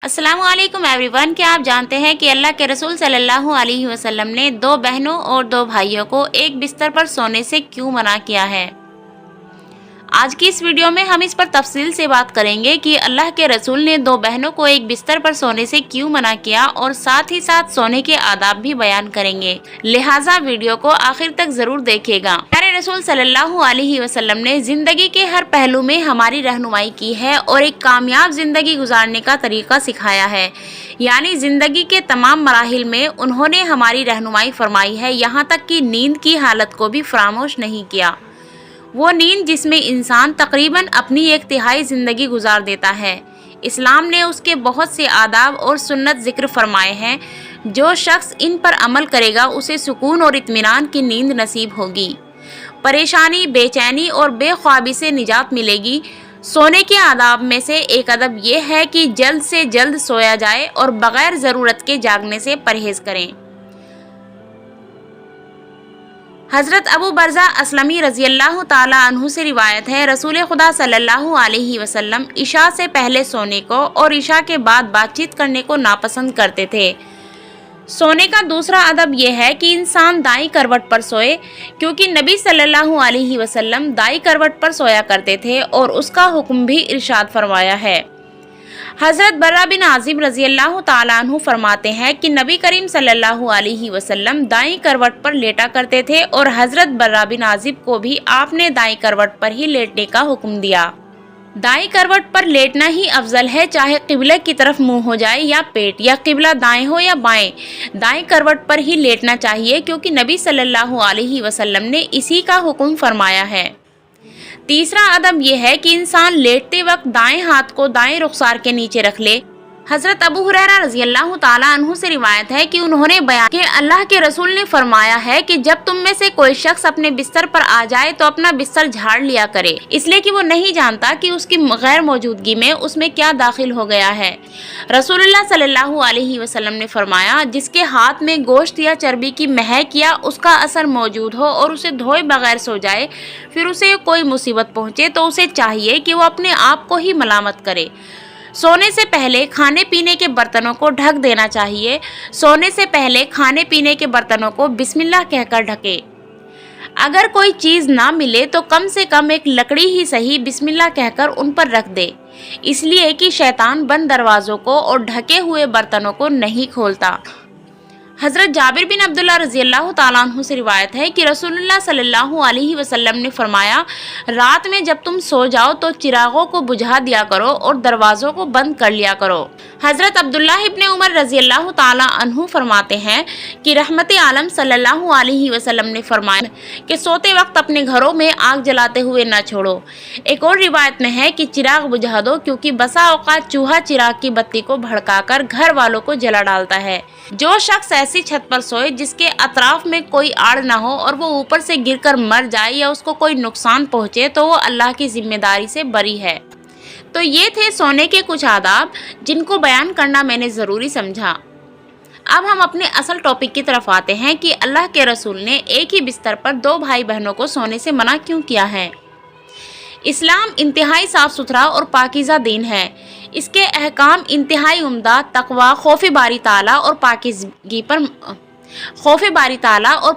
अस्सलामु अलैकुम एवरीवन। क्या आप जानते हैं कि अल्लाह के रसूल सल्लल्लाहु अलैहि वसल्लम ने दो बहनों और दो भाइयों को एक बिस्तर पर सोने से क्यों मना किया है। आज की इस वीडियो में हम इस पर तफसील से बात करेंगे कि अल्लाह के रसूल ने दो बहनों को एक बिस्तर पर सोने से क्यों मना किया और साथ ही साथ सोने के आदाब भी बयान करेंगे, लिहाजा वीडियो को आखिर तक जरूर देखिएगा। प्यारे रसूल सल्लल्लाहु अलैहि वसल्लम ने जिंदगी के हर पहलू में हमारी रहनुमाई की है और एक कामयाब जिंदगी गुजारने का तरीका सिखाया है, यानी जिंदगी के तमाम मराहिल में उन्होंने हमारी रहनुमाई फरमाई है, यहाँ तक कि नींद की हालत को भी फरामोश नहीं किया। वो नींद जिसमें इंसान तकरीबन अपनी एक तिहाई ज़िंदगी गुजार देता है। इस्लाम ने उसके बहुत से आदाब और सुन्नत जिक्र फरमाए हैं। जो शख्स इन पर अमल करेगा उसे सुकून और इत्मीनान की नींद नसीब होगी, परेशानी, बेचैनी और बेख्वाबी से निजात मिलेगी। सोने के आदाब में से एक अदब यह है कि जल्द से जल्द सोया जाए और बग़ैर ज़रूरत के जागने से परहेज़ करें। हज़रत अबू बरज़ा असलमी रज़ियल्लाहु ताला अन्हु से रिवायत है, रसूल खुदा सल्लल्लाहु अलैहि वसल्लम इशा से पहले सोने को और इशा के बाद बातचीत करने को नापसंद करते थे। सोने का दूसरा अदब यह है कि इंसान दाईं करवट पर सोए, क्योंकि नबी सल्लल्लाहु अलैहि वसल्लम दाईं करवट पर सोया करते थे और उसका हुक्म भी इरशाद फरमाया है। हज़रत बर्रा बिन आज़िब रज़ियल्लाहु ताला अन्हु फरमाते हैं कि नबी करीम सल्लल्लाहु अलैहि वसल्लम दाईं करवट पर लेटा करते थे और हज़रत बर्रा बिन आज़िब को भी आपने दाईं करवट पर ही लेटने का हुक्म दिया। दाईं करवट पर लेटना ही अफजल है, चाहे क़िबला की तरफ मुंह हो जाए या पेट, या क़िबला दाएं हो या बाएं, दाईं करवट पर ही लेटना चाहिए, क्योंकि नबी सल्लल्लाहु अलैहि वसल्लम ने इसी का हुक्म फरमाया है। तीसरा अदब यह है कि इंसान लेटते वक्त दाएं हाथ को दाएं रुखसार के नीचे रख ले। हज़रत अबू हुरैरा रज़ियल्लाहु ताला अन्हु से रिवायत है कि उन्होंने बयान कि अल्लाह के रसूल ने फरमाया है कि जब तुम में से कोई शख्स अपने बिस्तर पर आ जाए तो अपना बिस्तर झाड़ लिया करे, इसलिए कि वो नहीं जानता कि उसकी गैर मौजूदगी में उसमें क्या दाखिल हो गया है। रसूलुल्लाह सल्लल्लाहु अलैहि वसल्लम ने फरमाया, जिसके हाथ में गोश्त या चर्बी की महक या उसका असर मौजूद हो और उसे धोए बगैर सो जाए, फिर उसे कोई मुसीबत पहुँचे तो उसे चाहिए कि वो अपने आप को ही मलामत करे। सोने से पहले खाने पीने के बर्तनों को ढक देना चाहिए। सोने से पहले खाने पीने के बर्तनों को बिस्मिल्लाह कहकर ढके। अगर कोई चीज़ ना मिले तो कम से कम एक लकड़ी ही सही बिस्मिल्लाह कहकर उन पर रख दे, इसलिए कि शैतान बंद दरवाज़ों को और ढके हुए बर्तनों को नहीं खोलता। हज़रत जाबिर बिन अब्दुल्लाह रज़ियल्लाहु ताला अन्हु से रिवायत है कि रसूलुल्लाह सल्लल्लाहु अलैहि वसल्लम ने फरमाया, रात में जब तुम सो जाओ तो चिरागों को बुझा दिया करो और दरवाज़ों को बंद कर लिया करो। हज़रत अब्दुल्लाह इब्न उमर रज़ियल्लाहु ताला अन्हु फरमाते हैं कि रहमत आलम सल्लल्लाहु अलैहि वसल्लम ने फरमाया कि सोते वक्त अपने घरों में आग जलाते हुए न छोड़ो। एक और रिवायत में है कि चिराग बुझा दो, क्योंकि बसा औकात चूहा चिराग की बत्ती को भड़काकर घर वालों को जला डालता है। जो शख्स ऐसी छत पर सोए जिसके अतराफ में कोई आड़ ना हो और वो ऊपर से गिरकर मर जाए या उसको कोई नुकसान पहुंचे तो वो अल्लाह की जिम्मेदारी से बरी है। तो ये थे सोने के कुछ आदाब जिनको बयान करना मैंने ज़रूरी समझा। अब हम अपने असल टॉपिक की तरफ आते हैं कि अल्लाह के रसूल ने एक ही बिस्तर पर दो भाई बहनों को सोने से मना क्यों किया है। इस्लाम इंतहाई साफ़ सुथरा और पाकीज़ा दीन है। इसके अहकाम इंतहाई उम्दा, तकवा, खौफ बारी ताला और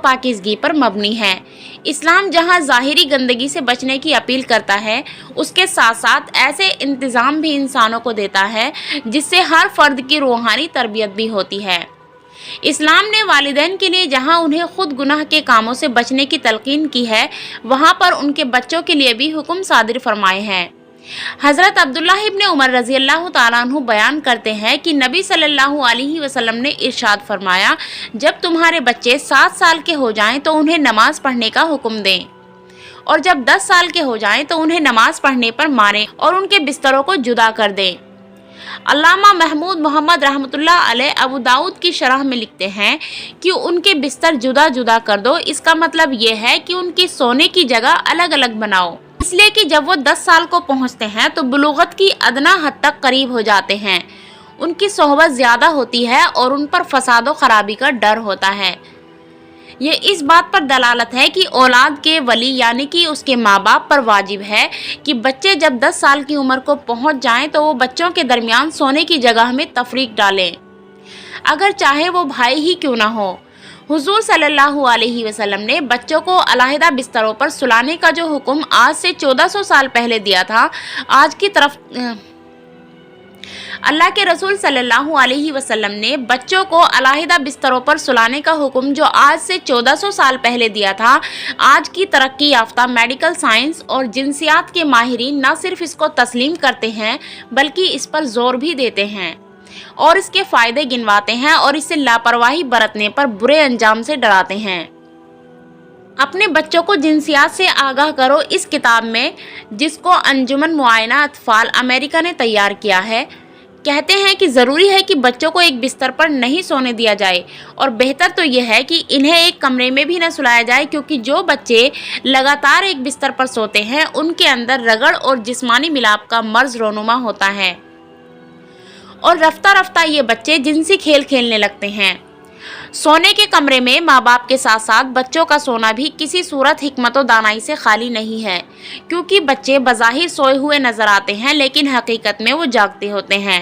पाकीज़गी पर मबनी है। इस्लाम जहां ज़ाहिरी गंदगी से बचने की अपील करता है, उसके साथ साथ ऐसे इंतज़ाम भी इंसानों को देता है जिससे हर फ़र्द की रूहानी तरबियत भी होती है। इस्लाम ने वालिदैन के लिए जहां उन्हें खुद गुनाह के कामों से बचने की तलकीन की है, वहां पर उनके बच्चों के लिए भी हुक्म सादिर फरमाए हैं। हज़रत अब्दुल्लाह इब्न उमर रज़ियल्लाहु ताला अन्हु बयान करते हैं कि नबी सल्लल्लाहु अलैहि वसल्लम ने इरशाद फरमाया, जब तुम्हारे बच्चे 7 साल के हो जाएं तो उन्हें नमाज पढ़ने का हुक्म दें, और जब 10 साल के हो जाएं तो उन्हें नमाज पढ़ने पर मारें और उनके बिस्तरों को जुदा कर दें। अल्लामा महमूद मोहम्मद रहमतुल्लाह अलैह अबू दाऊद की शरह में लिखते हैं कि उनके बिस्तर जुदा जुदा कर दो। इसका मतलब ये है कि उनकी सोने की जगह अलग अलग बनाओ, इसलिए कि जब वो 10 साल को पहुंचते हैं तो बुलूगत की अदना हद तक करीब हो जाते हैं, उनकी सोहबत ज़्यादा होती है और उन पर फसाद व ख़राबी का डर होता है। یہ اس بات پر دلالت ہے کہ اولاد کے ولی یعنی کہ اس کے ماں باپ پر واجب ہے کہ بچے جب 10 سال کی عمر کو پہنچ جائیں تو وہ بچوں کے درمیان سونے کی جگہ میں تفریق ڈالیں، اگر چاہے وہ بھائی ہی کیوں نہ ہو۔ حضور صلی اللہ علیہ وسلم نے بچوں کو علیحدہ بستروں پر سلانے کا جو حکم آج سے 1400 سال پہلے دیا تھا، اللہ کے رسول صلی اللہ علیہ وسلم نے بچوں کو علیحدہ بستروں پر سلانے کا حکم جو آج سے 1400 سال پہلے دیا تھا، آج کی ترقی یافتہ میڈیکل سائنس اور جنسیات کے ماہرین نہ صرف اس کو تسلیم کرتے ہیں بلکہ اس پر زور بھی دیتے ہیں اور اس کے فائدے گنواتے ہیں اور اس سے لاپرواہی برتنے پر برے انجام سے ڈراتے ہیں۔ اپنے بچوں کو جنسیات سے آگاہ کرو اس کتاب میں، جس کو انجمن معائنہ اطفال امریکہ نے تیار کیا ہے، کہتے ہیں کہ ضروری ہے کہ بچوں کو ایک بستر پر نہیں سونے دیا جائے، اور بہتر تو یہ ہے کہ انہیں ایک کمرے میں بھی نہ سلایا جائے، کیونکہ جو بچے لگاتار ایک بستر پر سوتے ہیں ان کے اندر رگڑ اور جسمانی ملاپ کا مرض رونما ہوتا ہے اور رفتہ رفتہ یہ بچے جنسی کھیل کھیلنے لگتے ہیں۔ سونے کے کمرے میں ماں باپ کے ساتھ ساتھ بچوں کا سونا بھی کسی صورت حکمت و دانائی سے خالی نہیں ہے، کیونکہ بچے بظاہر سوئے ہوئے نظر آتے ہیں لیکن حقیقت میں وہ جاگتے ہوتے ہیں۔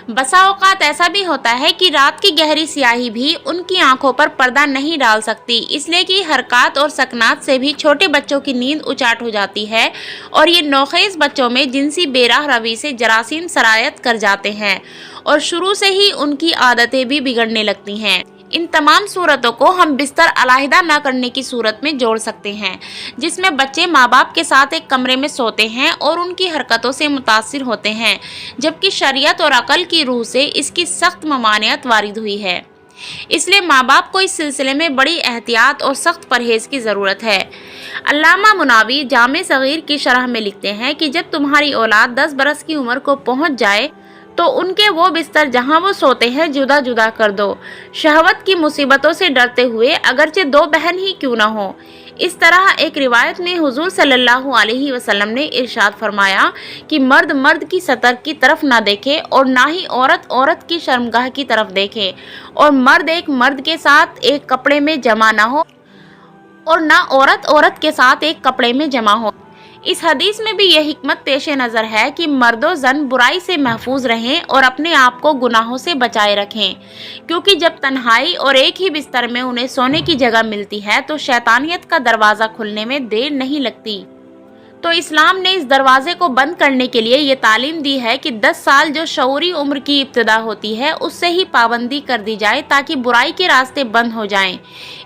بسا اوقات ایسا بھی ہوتا ہے کہ رات کی گہری سیاہی بھی ان کی آنکھوں پر پردہ نہیں ڈال سکتی، اس لیے کہ حرکات اور سکنات سے بھی چھوٹے بچوں کی نیند اچاٹ ہو جاتی ہے اور یہ نوخیز بچوں میں جنسی بے راہ روی سے جراثیم سرایت کر جاتے ہیں اور شروع سے ہی ان کی عادتیں بھی بگڑنے لگتی ہیں۔ ان تمام صورتوں کو ہم بستر علیحدہ نہ کرنے کی صورت میں جوڑ سکتے ہیں، جس میں بچے ماں باپ کے ساتھ ایک کمرے میں سوتے ہیں اور ان کی حرکتوں سے متاثر ہوتے ہیں، جبکہ شریعت اور عقل کی روح سے اس کی سخت ممانعت وارد ہوئی ہے۔ اس لیے ماں باپ کو اس سلسلے میں بڑی احتیاط اور سخت پرہیز کی ضرورت ہے۔ علامہ مناوی جامع صغیر کی شرح میں لکھتے ہیں کہ جب تمہاری اولاد 10 برس کی عمر کو پہنچ جائے تو ان کے وہ بستر جہاں وہ سوتے ہیں جدا جدا کر دو، شہوت کی مصیبتوں سے ڈرتے ہوئے، اگرچہ 2 بہن ہی کیوں نہ ہو۔ اس طرح ایک روایت میں حضور صلی اللہ علیہ وسلم نے ارشاد فرمایا کہ مرد مرد کی سطر کی طرف نہ دیکھے اور نہ ہی عورت عورت کی شرمگاہ کی طرف دیکھے، اور مرد ایک مرد کے ساتھ ایک کپڑے میں جمع نہ ہو اور نہ عورت عورت کے ساتھ ایک کپڑے میں جمع ہو۔ اس حدیث میں بھی یہ حکمت پیش نظر ہے کہ مرد و زن برائی سے محفوظ رہیں اور اپنے آپ کو گناہوں سے بچائے رکھیں، کیونکہ جب تنہائی اور ایک ہی بستر میں انہیں سونے کی جگہ ملتی ہے تو شیطانیت کا دروازہ کھلنے میں دیر نہیں لگتی۔ تو اسلام نے اس دروازے کو بند کرنے کے لیے یہ تعلیم دی ہے کہ 10 سال جو شعوری عمر کی ابتدا ہوتی ہے اس سے ہی پابندی کر دی جائے تاکہ برائی کے راستے بند ہو جائیں۔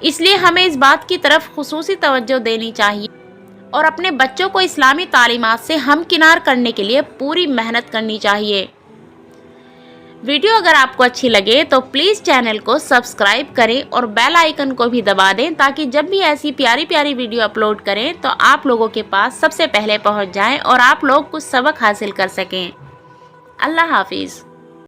اس لیے ہمیں اس بات کی طرف خصوصی توجہ دینی چاہیے اور اپنے بچوں کو اسلامی تعلیمات سے ہمکنار کرنے کے لیے پوری محنت کرنی چاہیے۔ ویڈیو اگر آپ کو اچھی لگے تو پلیز چینل کو سبسکرائب کریں اور بیل آئیکن کو بھی دبا دیں تاکہ جب بھی ایسی پیاری پیاری ویڈیو اپلوڈ کریں تو آپ لوگوں کے پاس سب سے پہلے پہنچ جائیں اور آپ لوگ کچھ سبق حاصل کر سکیں۔ اللہ حافظ۔